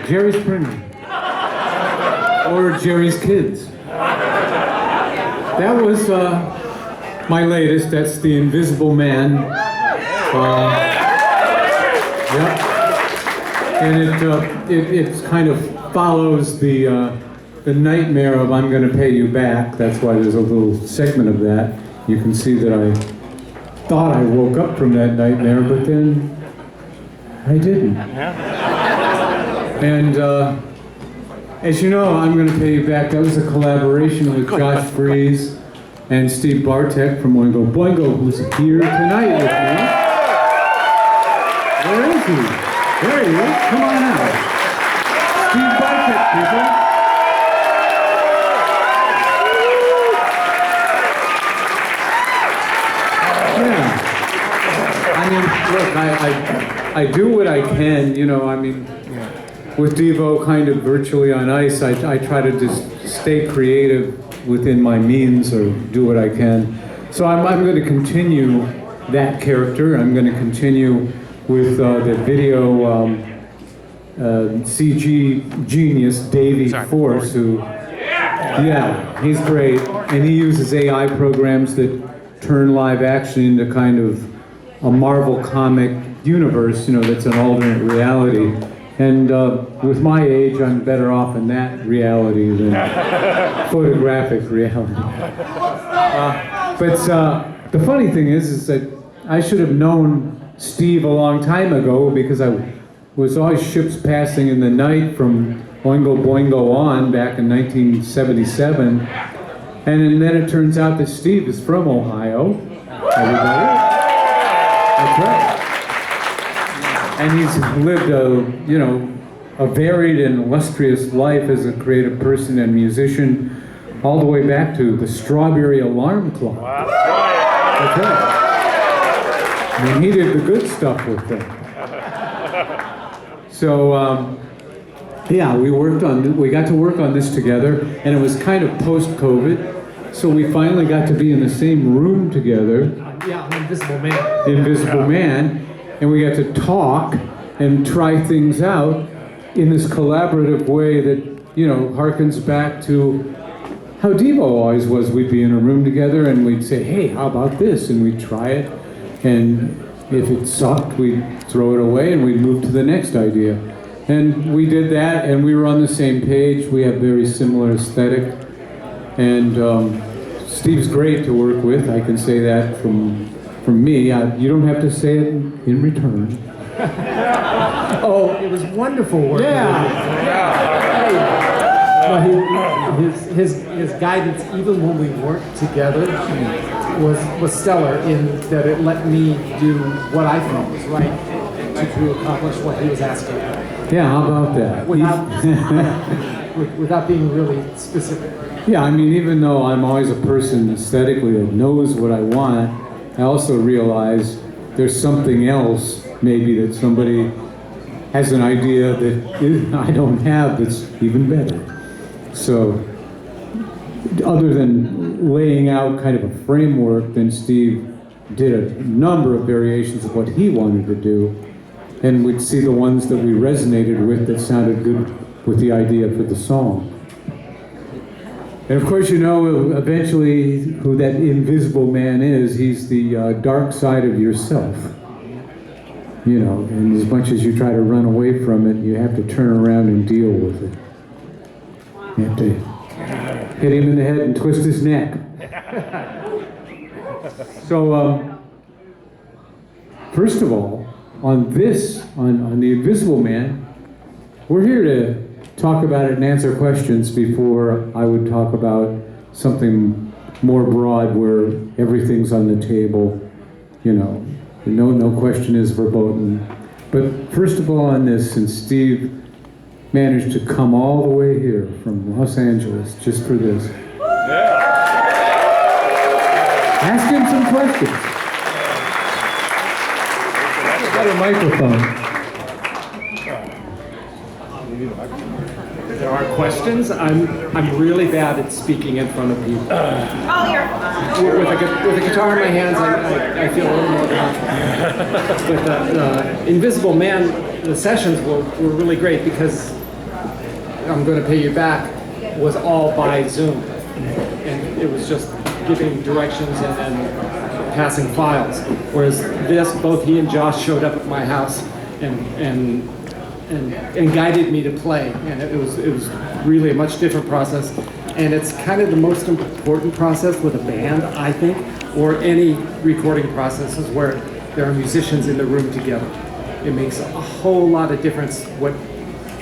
Jerry Springer. Or Jerry's Kids. That was my latest. That's The Invisible Man. Yep. And it kind of follows the nightmare of I'm going to pay you back. That's why there's a little segment of that. You can see that I thought I woke up from that nightmare, but then I didn't. And as you know, I'm going to pay you back. That was a collaboration with Josh Freese and Steve Bartek from Oingo Boingo, who's here tonight with me. Where is he? There he is. Come on out. Steve Bartek, people. Yeah. I mean, look, I do what I can, you know, I mean, with Devo kind of virtually on ice, I try to just stay creative within my means or do what I can. So I'm going to continue that character. I'm going to continue with the video CG genius, Davey Force, who, yeah, he's great. And he uses AI programs that turn live action into kind of a Marvel comic universe, you know, that's an alternate reality. And with my age, I'm better off in that reality than photographic reality. But the funny thing is that I should have known Steve a long time ago because I was always ships passing in the night from Oingo Boingo on back in 1977. And then it turns out that Steve is from Ohio. Everybody? That's right. And he's lived a varied and illustrious life as a creative person and musician, all the way back to the Strawberry Alarm Clock. Wow. That's right. I mean, he did the good stuff with them. So, yeah, we got to work on this together, and it was kind of post-COVID, so we finally got to be in the same room together. Yeah, Invisible Man. Invisible Man. And we got to talk and try things out in this collaborative way that, you know, harkens back to how Devo always was. We'd be in a room together and we'd say, hey, how about this? And we'd try it. And if it sucked, we'd throw it away and we'd move to the next idea. And we did that and we were on the same page. We have very similar aesthetic. And Steve's great to work with. I can say that from me. You don't have to say it in return. Oh, it was wonderful work. Yeah. His guidance, even when we weren't together, was stellar in that it let me do what I felt was right to accomplish what he was asking. Yeah, how about that? Without being really specific. Yeah, I mean, even though I'm always a person aesthetically that knows what I want, I also realize there's something else maybe that somebody has an idea that I don't have that's even better. So, other than laying out kind of a framework, then Steve did a number of variations of what he wanted to do, and we'd see the ones that we resonated with that sounded good with the idea for the song. And of course, you know eventually who that invisible man is. He's the dark side of yourself. You know, and as much as you try to run away from it, you have to turn around and deal with it. You have to hit him in the head and twist his neck. So, first of all, on the Invisible Man, we're here to talk about it and answer questions before I would talk about something more broad where everything's on the table, you know. No question is verboten. But first of all on this, since Steve managed to come all the way here from Los Angeles just for this, ask him some questions. Got a microphone. There are questions. I'm really bad at speaking in front of people. Oh, you're fine. With a guitar in my hands, I feel a little more confident. With Invisible Man, the sessions were really great because I'm going to pay you back was all by Zoom. And it was just giving directions and passing files. Whereas this, both he and Josh showed up at my house and guided me to play. And it was really a much different process. And it's kind of the most important process with a band, I think, or any recording process, is where there are musicians in the room together. It makes a whole lot of difference what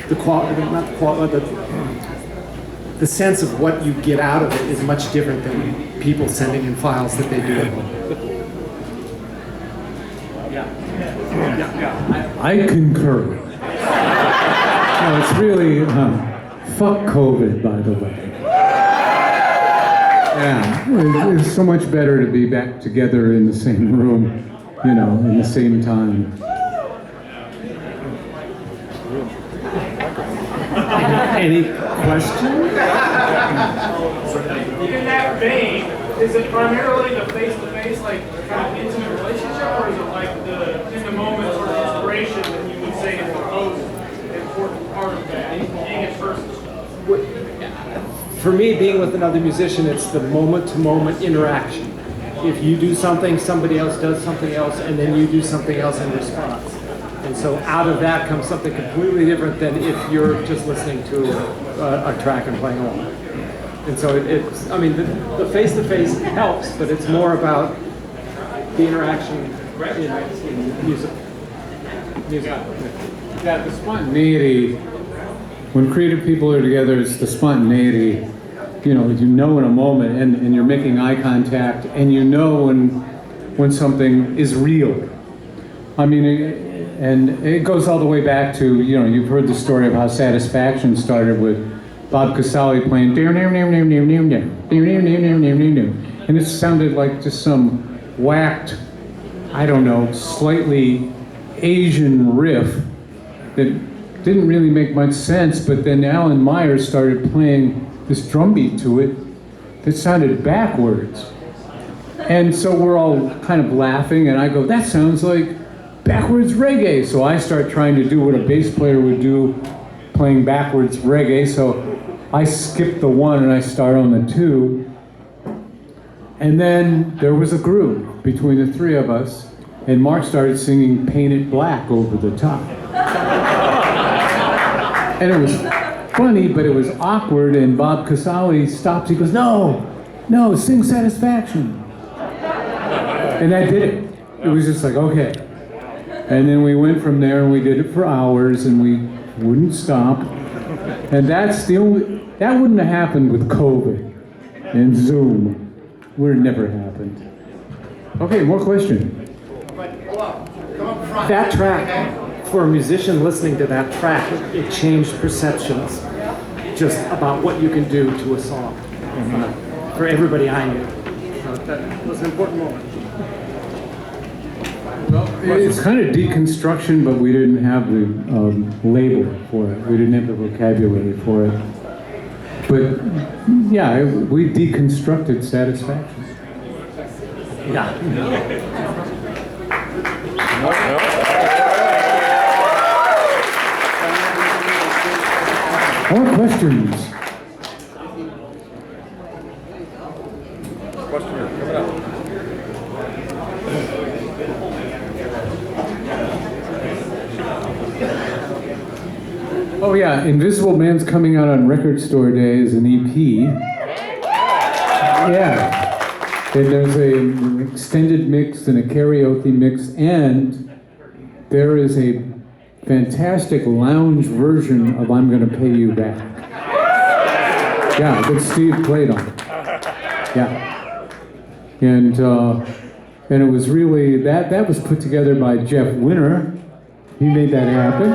the quality, not the quality, the sense of what you get out of it is much different than people sending in files that they do at home. I concur. No, it's really, fuck COVID, by the way. Yeah, it's so much better to be back together in the same room, you know, in the same time. Any questions? In that vein, is it primarily the face-to-face, like kind of intimate relationship, or is it like the in the moment sort of inspiration that you would say is the most important part of that, being in person? For me, being with another musician, it's the moment-to-moment interaction. If you do something, somebody else does something else, and then you do something else in response. And so out of that comes something completely different than if you're just listening to a track and playing along. And so it's, I mean, the face-to-face helps, but it's more about the interaction in music. Yeah, the spontaneity, when creative people are together, it's the spontaneity. You know in a moment, and you're making eye contact, and you know when something is real. I mean, and it goes all the way back to, you've heard the story of how Satisfaction started with Bob Casale playing, and it sounded like just some whacked, I don't know, slightly Asian riff that didn't really make much sense, but then Alan Myers started playing this drum beat to it that sounded backwards. And so we're all kind of laughing, and I go, that sounds like backwards reggae. So I start trying to do what a bass player would do, playing backwards reggae. So I skip the 1 and I start on the 2. And then there was a groove between the 3 of us, and Mark started singing Paint It Black over the top. And it was funny, but it was awkward, and Bob Casale stops. He goes, no, sing Satisfaction. And I did it. It was just like, okay. And then we went from there, and we did it for hours, and we wouldn't stop. And that wouldn't have happened with COVID and Zoom. Would have never happened. Okay, more questions. That track, for a musician listening to that track, it changed perceptions just about what you can do to a song. For everybody I knew. So that was an important moment. Well, it's kind of deconstruction, but we didn't have the label for it. We didn't have the vocabulary for it. But yeah, we deconstructed Satisfaction. Yeah. More questions? Oh yeah, Invisible Man's coming out on Record Store Day as an EP. Yeah. And there's an extended mix and a karaoke mix, and there is a fantastic lounge version of I'm Gonna Pay You Back. Yeah, that Steve played on. Yeah. And it was really, that was put together by Jeff Winter. He made that happen.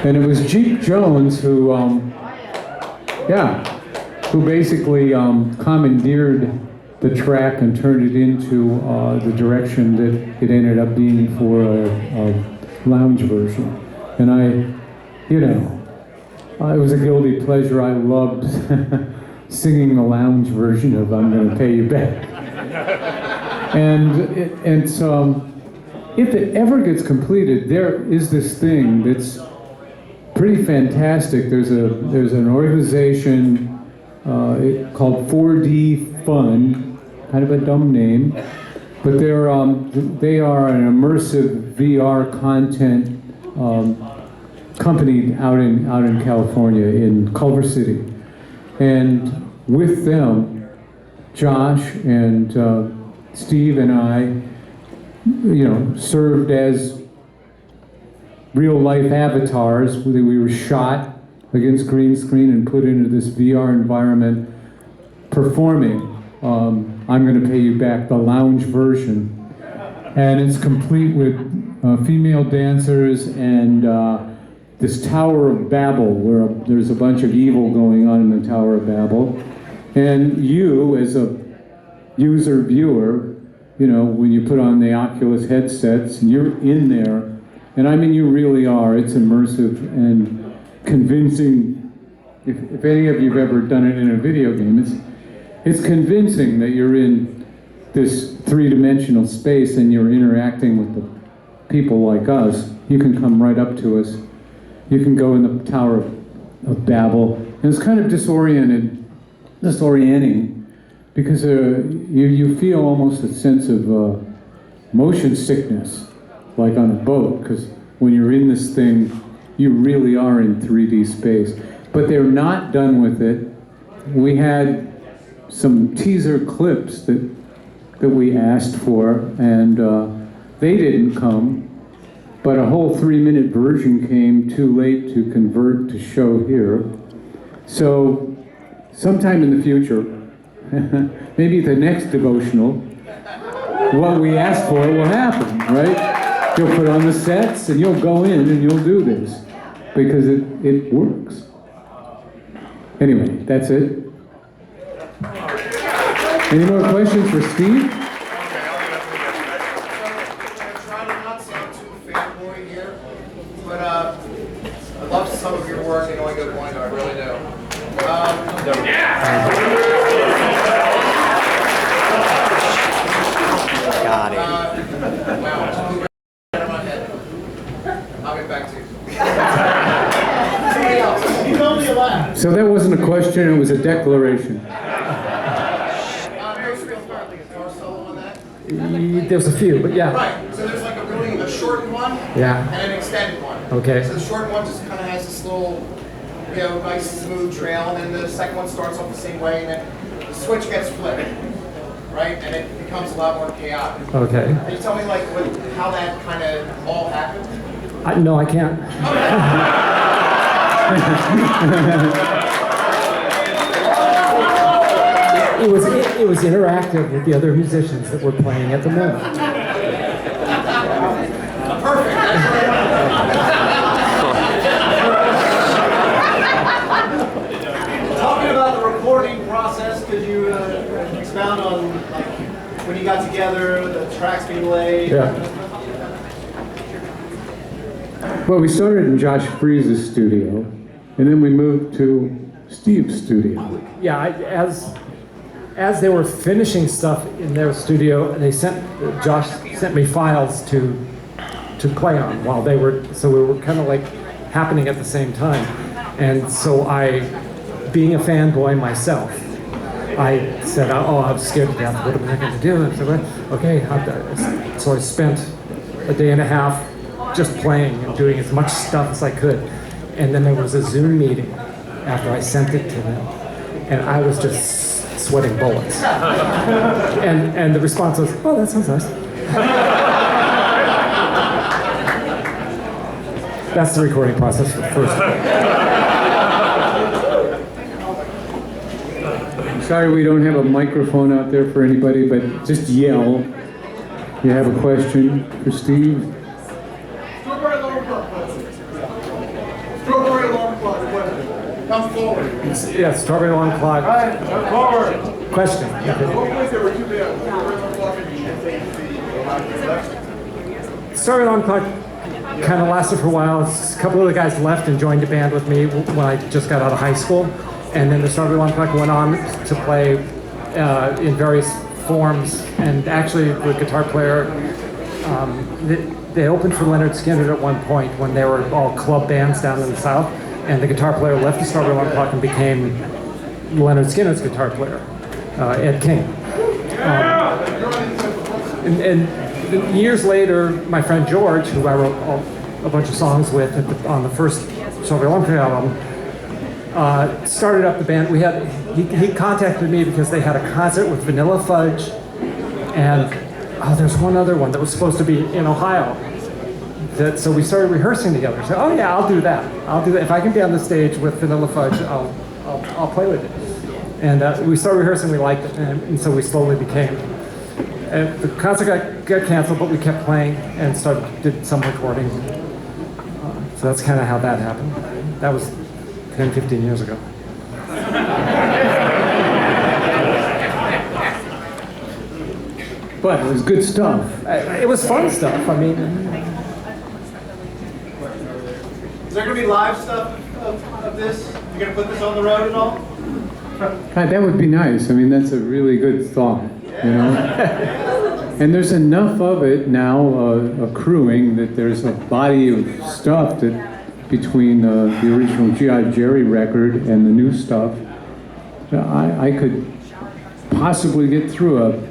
And it was Jeep Jones who basically commandeered the track and turned it into the direction that it ended up being for a lounge version. And it was a guilty pleasure. I loved singing the lounge version of I'm Gonna Pay You Back. And so, if it ever gets completed, there is this thing that's pretty fantastic. There's an organization called 4D Fun, kind of a dumb name, but they are an immersive VR content company out in California, in Culver City, and with them, Josh and Steve and I, served as real life avatars. We were shot against green screen and put into this VR environment, performing I'm Gonna Pay You Back, the lounge version. And it's complete with female dancers and this Tower of Babel, where there's a bunch of evil going on in the Tower of Babel. And you, as a user viewer, when you put on the Oculus headsets, you're in there. And I mean, you really are. It's immersive and convincing. If any of you have ever done it in a video game, it's convincing that you're in this three-dimensional space and you're interacting with the people like us. You can come right up to us. You can go in the Tower of Babel. And it's kind of disorienting, because you feel almost a sense of motion sickness, like on a boat, because when you're in this thing, you really are in 3D space. But they're not done with it. We had some teaser clips that we asked for, and they didn't come, but a whole 3-minute version came too late to convert to show here. So sometime in the future, maybe the next devotional, what we asked for will happen, right? You'll put on the sets and you'll go in and you'll do this because it works. Anyway, that's it. Any more questions for Steve? I'm trying to not sound too fanboy here, but I love some of your work and only good point, I really do. Got it. Wow, just moved right out of my head. I'll get back to you. Somebody else. He's only a laugh. So that wasn't a question, it was a declaration. There's a few, but yeah. Right, so there's like a shortened one Yeah. and an extended one. Okay. So the shortened one just kind of has this little, nice smooth trail, and then the second one starts off the same way, and then the switch gets flipped, right? And it becomes a lot more chaotic. Okay. Can you tell me how that kind of all happened? No, I can't. It was interactive with the other musicians that were playing at the moment. Perfect. Talking about the recording process, could you expound on when you got together, the tracks being laid? Yeah. Well, we started in Josh Freese's studio, and then we moved to Steve's studio. Yeah, as they were finishing stuff in their studio, Josh sent me files to play on while they were, so we were kind of like happening at the same time. And so being a fanboy myself, I said, oh, I'm scared to death, what am I going to do? I said, okay, so I spent a day and a half just playing and doing as much stuff as I could. And then there was a Zoom meeting after I sent it to them, and I was just sweating bullets. And the response was, oh, that sounds nice. That's the recording process for the first one. Sorry we don't have a microphone out there for anybody, but just yell. You have a question for Steve? Strawberry alarm clock question. Come forward. Yeah, strawberry alarm clock. All right, come forward. Question. Strawberry alarm clock kind of lasted for a while. A couple of the guys left and joined a band with me when I just got out of high school. And then the strawberry alarm clock went on to play in various forms, and actually the guitar player, they opened for Leonard Skinner at one point when they were all club bands down in the South, and the guitar player left the Strawberry Alarm Clock and became Leonard Skinner's guitar player, Ed King. And years later, my friend George, who I wrote a bunch of songs with on the first Strawberry Alarm Clock album, started up the band. He contacted me because they had a concert with Vanilla Fudge, and there's one other one that was supposed to be in Ohio. So we started rehearsing together. So, oh yeah, I'll do that. If I can be on the stage with Vanilla Fudge, I'll play with it. And we started rehearsing. We liked it, and so we slowly became. And the concert got canceled, but we kept playing and did some recording. So that's kind of how that happened. That was 10, 15 years ago. But it was good stuff. It was fun stuff. I mean, Is there going to be live stuff of this? You going to put this on the road at all? God, that would be nice. I mean, that's a really good thought, you know? And there's enough of it now accruing that there's a body of stuff that between the original G.I. Jerry record and the new stuff, I could possibly get through a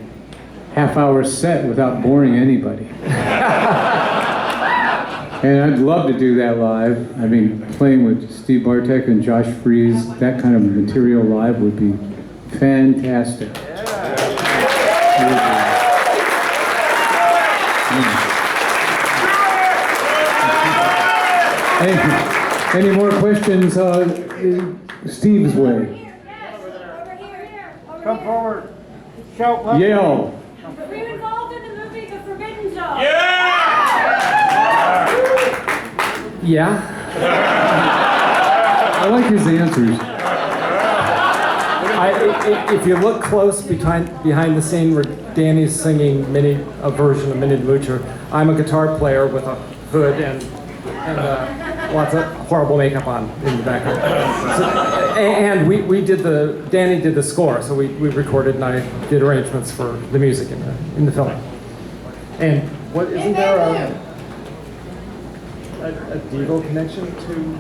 half-hour set without boring anybody. And I'd love to do that live. I mean, playing with Steve Bartek and Josh Freese, that kind of material live would be fantastic. Any more questions? Steve's way. Come forward. Shout loud. Yale. Were you involved in the movie The Forbidden Zone? yeah. I like his answers. If you look close behind the scene where Danny's singing a version of Minnie the Moocher, I'm a guitar player with a hood and lots of horrible makeup on in the background. And Danny did the score, so we recorded and I did arrangements for the music in the film. And isn't there a Devo connection to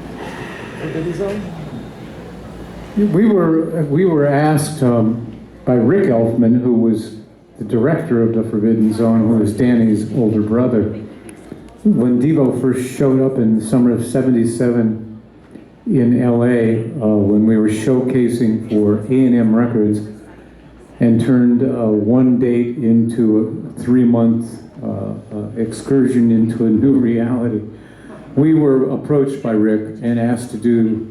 Forbidden Zone? We were asked by Rick Elfman, who was the director of the Forbidden Zone, who was Danny's older brother. When Devo first showed up in the summer of '77 in LA, when we were showcasing for A&M Records, and turned one date into a 3-month excursion into a new reality, we were approached by Rick and asked to do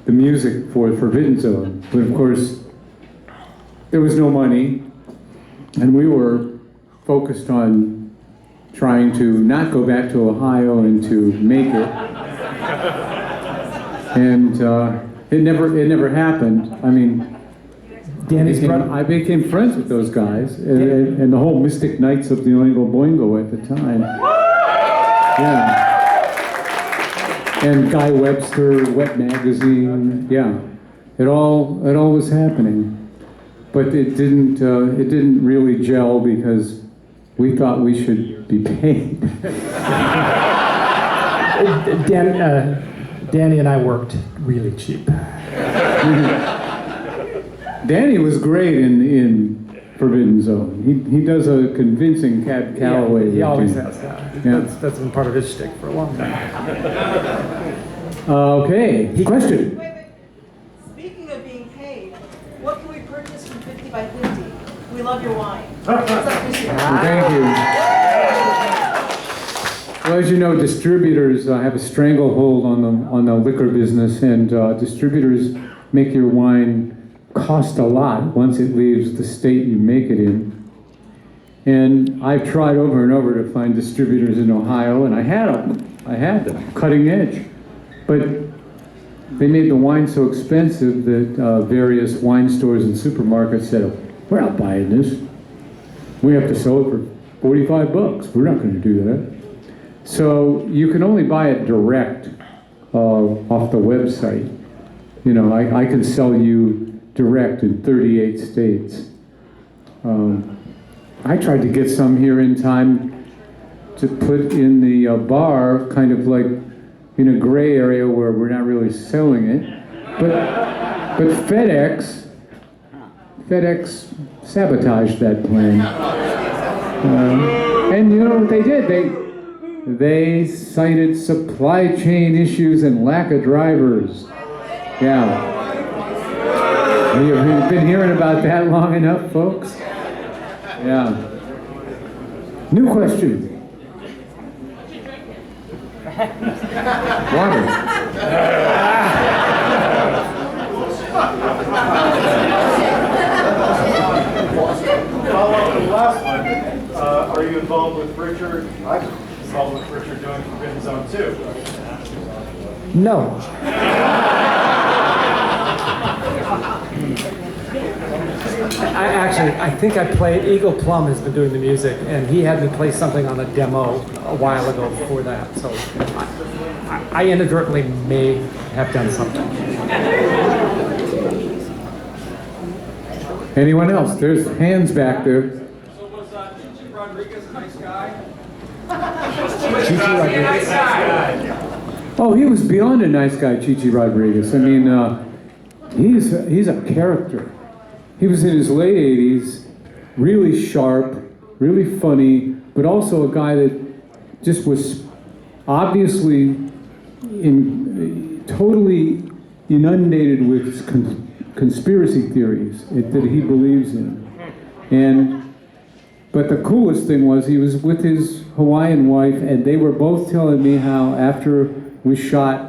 the music for Forbidden Zone. But of course, there was no money, and we were focused on trying to not go back to Ohio and to make it. And it never happened. I mean, I became friends with those guys, and the whole Mystic Knights of the Oingo Boingo at the time. Yeah. And Guy Webster, Wet Magazine, yeah. It all was happening. But it didn't really gel because we thought we should be paid. Danny and I worked really cheap. Danny was great in Forbidden Zone. He does a convincing Cab Calloway routine. He always has. Yeah. That's been part of his shtick for a long time. Okay, question. Wait. Speaking of being paid, what can we purchase from 50 by 50? We love your wine. What's up this year? Thank you. Well, as you know, distributors have a stranglehold on the liquor business, and distributors make your wine cost a lot once it leaves the state you make it in. And I've tried over and over to find distributors in Ohio, and I had them, cutting edge. But they made the wine so expensive that various wine stores and supermarkets said, "We're not buying this. We have to sell it for $45. We're not going to do that." So you can only buy it direct off the website. You know, I can sell you direct in 38 states. I tried to get some here in time to put in the bar, kind of like in a gray area where we're not really selling it. But FedEx sabotaged that plan. And you know what they did? They cited supply chain issues and lack of drivers. Yeah. You've been hearing about that long enough, folks? Yeah. New question. Water. Follow up on the last one. Are you involved with Richard? I'm involved with Richard doing Forbidden Zone 2. No. I think I played, Eagle Plum has been doing the music, and he had me play something on a demo a while ago before that, so I inadvertently may have done something. Anyone else? There's hands back there. So was Chichi Rodriguez a nice guy? Rodriguez. Oh, he was beyond a nice guy, Chichi Rodriguez. I mean, he's a character. He was in his late 80s, really sharp, really funny, but also a guy that just was obviously totally inundated with conspiracy theories that he believes in. But the coolest thing was he was with his Hawaiian wife, and they were both telling me how after we shot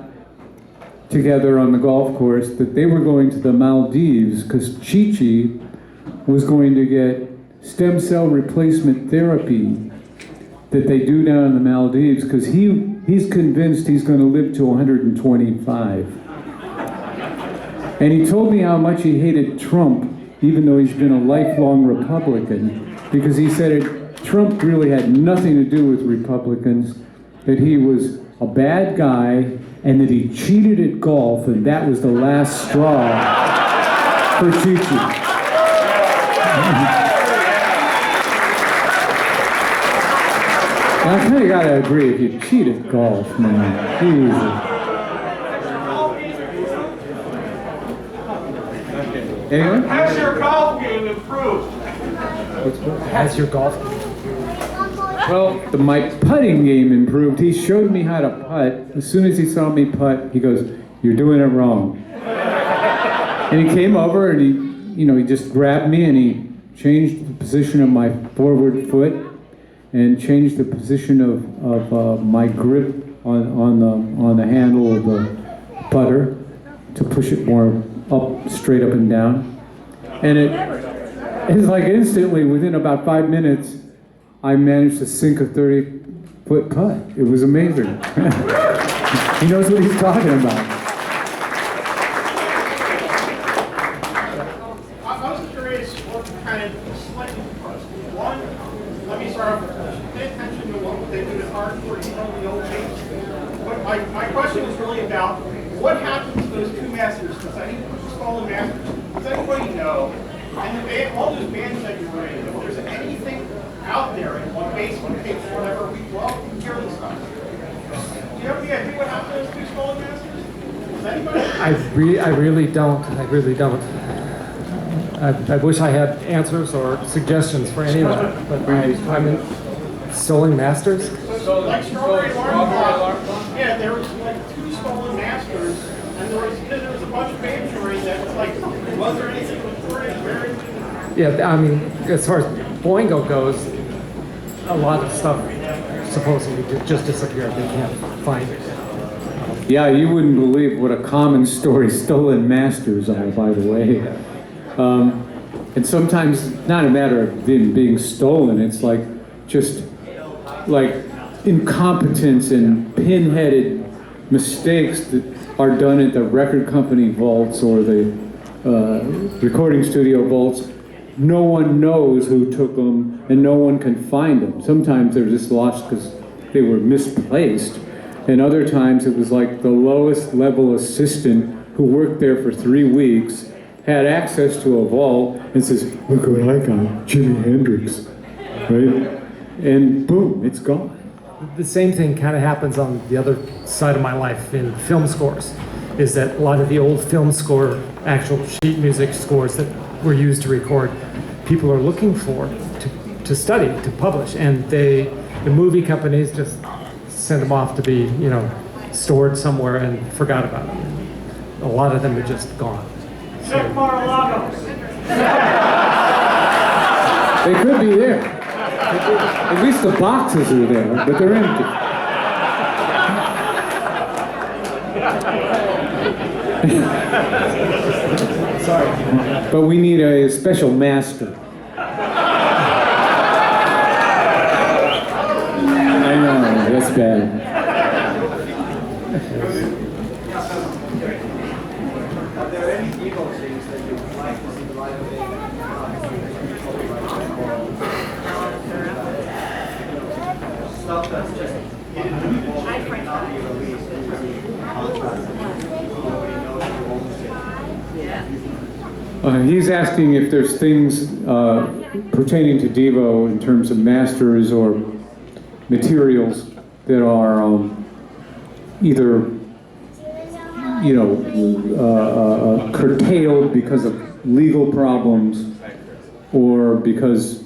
together on the golf course that they were going to the Maldives because Chi-Chi was going to get stem cell replacement therapy that they do down in the Maldives because he's convinced he's going to live to 125. And he told me how much he hated Trump, even though he's been a lifelong Republican, because he said Trump really had nothing to do with Republicans, that he was a bad guy, and that he cheated at golf, and that was the last straw for Chi-Chi. I kind of gotta agree, if you cheat at golf, man, Jesus. Anyone? Has your golf game improved? Has your golf game? Well, my putting game improved. He showed me how to putt. As soon as he saw me putt, he goes, "You're doing it wrong." And he came over and he just grabbed me and he changed the position of my forward foot and changed the position of my grip on the handle of the putter to push it more straight up and down. And it's like instantly, within about 5 minutes, I managed to sink a 30-foot putt. It was amazing. He knows what he's talking about. I was curious what kind of slightly different. One, let me start off with pay attention to what they do is hard for you on the old games. But my question is really about what happened to those two masters, because I think who's fallen masters. Does anybody know? And all those bands that you were in, if there's anything out there in one base, one case, whatever, we can hear this stuff. Do you have any idea what happened to those two fallen masters? Does anybody? I really don't. I wish I had answers or suggestions for any of them, but I'm in Stolen Masters? So like Strawberry Alarm Clock, yeah, there was like two Stolen Masters, and there was a bunch of bands you were in that was like, was there anything recorded? Yeah, I mean, as far as Boingo goes, a lot of stuff supposedly just disappeared. They can't find it. Yeah, you wouldn't believe what a common story stolen masters are, by the way. And sometimes it's not a matter of them being stolen, it's like just like incompetence and pin-headed mistakes that are done at the record company vaults or the recording studio vaults. No one knows who took them, and no one can find them. Sometimes they're just lost because they were misplaced, and other times it was like the lowest level assistant who worked there for 3 weeks had access to a vault and says, look what I got, Jimi Hendrix, right? And boom, it's gone. The same thing kind of happens on the other side of my life in film scores, is that a lot of the old film score, actual sheet music scores that were used to record, people are looking for to study, to publish, and the movie companies just send them off to be, stored somewhere and forgot about them. A lot of them are just gone. Check Mar-a-Lago. They could be there. At least the boxes are there, but they're empty. Sorry. But we need a special master. I know, that's bad. Are there any evil things that you would like to see the light of day? Stuff that's just hidden in the vault that cannot be released and really contracts. Nobody knows who owns it. He's asking if there's things pertaining to Devo in terms of masters or materials that are either curtailed because of legal problems or because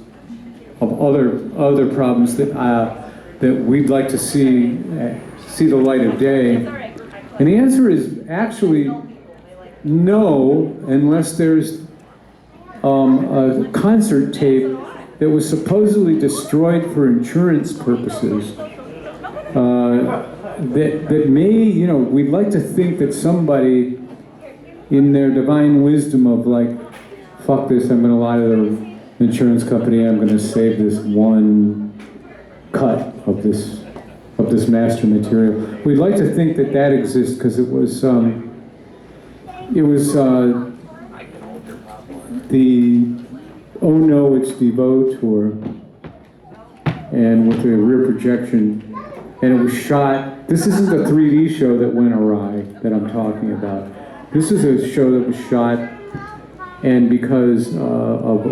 of other problems that we'd like to see the light of day. And the answer is actually no, unless there's a concert tape that was supposedly destroyed for insurance purposes. That may, we'd like to think that somebody in their divine wisdom of like, fuck this, I'm gonna lie to the insurance company, I'm gonna save this one cut of this master material. We'd like to think that exists because it was the Oh No, It's Devo tour, and with the rear projection, and it was shot. This isn't the 3D show that went awry that I'm talking about. This is a show that was shot, and because of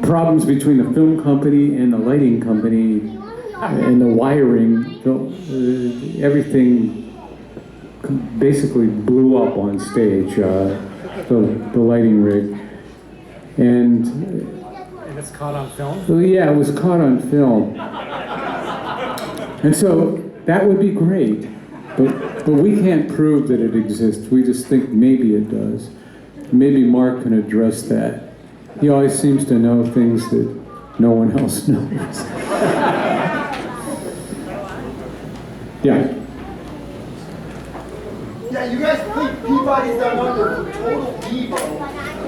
problems between the film company and the lighting company and the wiring, everything basically blew up on stage, the lighting rig. And it's caught on film? So yeah, it was caught on film. And so that would be great, but we can't prove that it exists. We just think maybe it does. Maybe Mark can address that. He always seems to know things that no one else knows. Yeah. Yeah, you guys think Peabody's down under total Devo.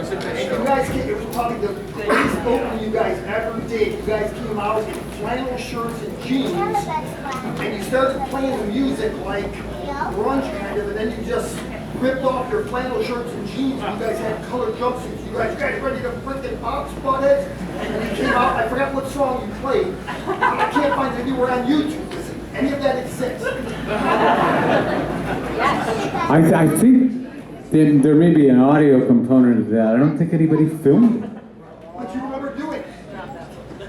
And you guys get, it was probably the biggest opening you guys ever did. You guys came out in flannel shirts and jeans, and you started playing the music like grunge kind of, and then you just ripped off your flannel shirts and jeans, and you guys had colored jumpsuits. You guys ready to frickin' box buttheads? And you came out, I forgot what song you played. I can't find it anywhere on YouTube. Does any of that exist? I think there may be an audio component of that. I don't think anybody filmed it. But you remember doing it.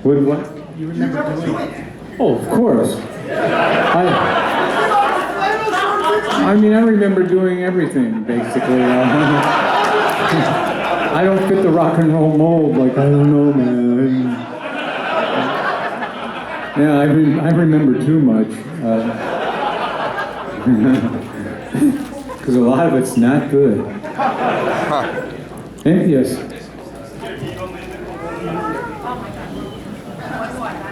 What? You remember doing it. Oh, of course. I mean, I remember doing everything, basically. I don't fit the rock and roll mold, like, I don't know, man. Yeah, I remember too much. Because a lot of it's not good. And yes.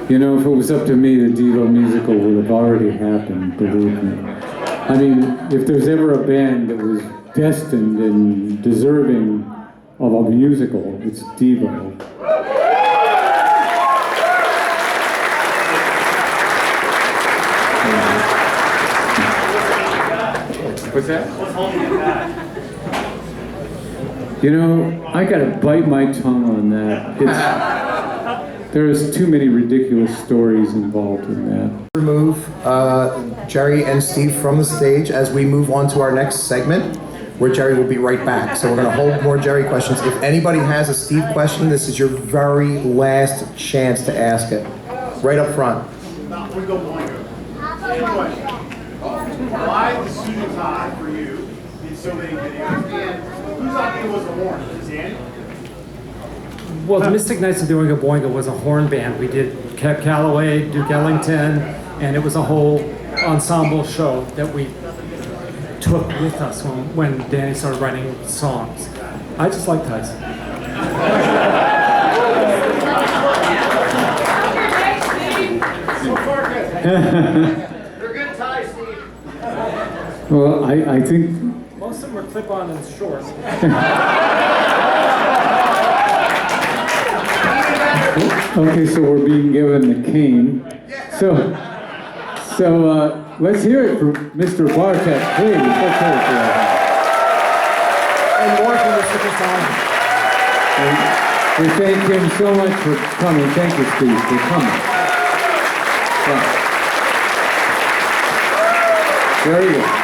If it was up to me, the Devo musical would have already happened, believe me. I mean, if there's ever a band that was destined and deserving of a musical, it's Devo. What's that? I gotta bite my tongue on that. There's too many ridiculous stories involved in that. Remove Jerry and Steve from the stage as we move on to our next segment. where Jerry will be right back. So we're going to hold more Jerry questions. If anybody has a Steve question, this is your very last chance to ask it. Right up front. We go Boingo. Same question. Why the suit and tie for you in so many videos? And whose idea was the horn? Was it Danny? Well, the Mystic Knights of Doing a Boingo was a horn band. We did Callaway, Duke Ellington, and it was a whole ensemble show that we took with us when Danny started writing songs. I just like Tyson. So far, good. They're good ties, Steve. Well, I think, Most of them are clip-on and short. okay, so we're being given the cane. So let's hear it for Mr. Bartek, please. Let's hear it for him. And more from the Superstar. And we thank him so much for coming. Thank you, Steve, for coming. Yeah. Very good.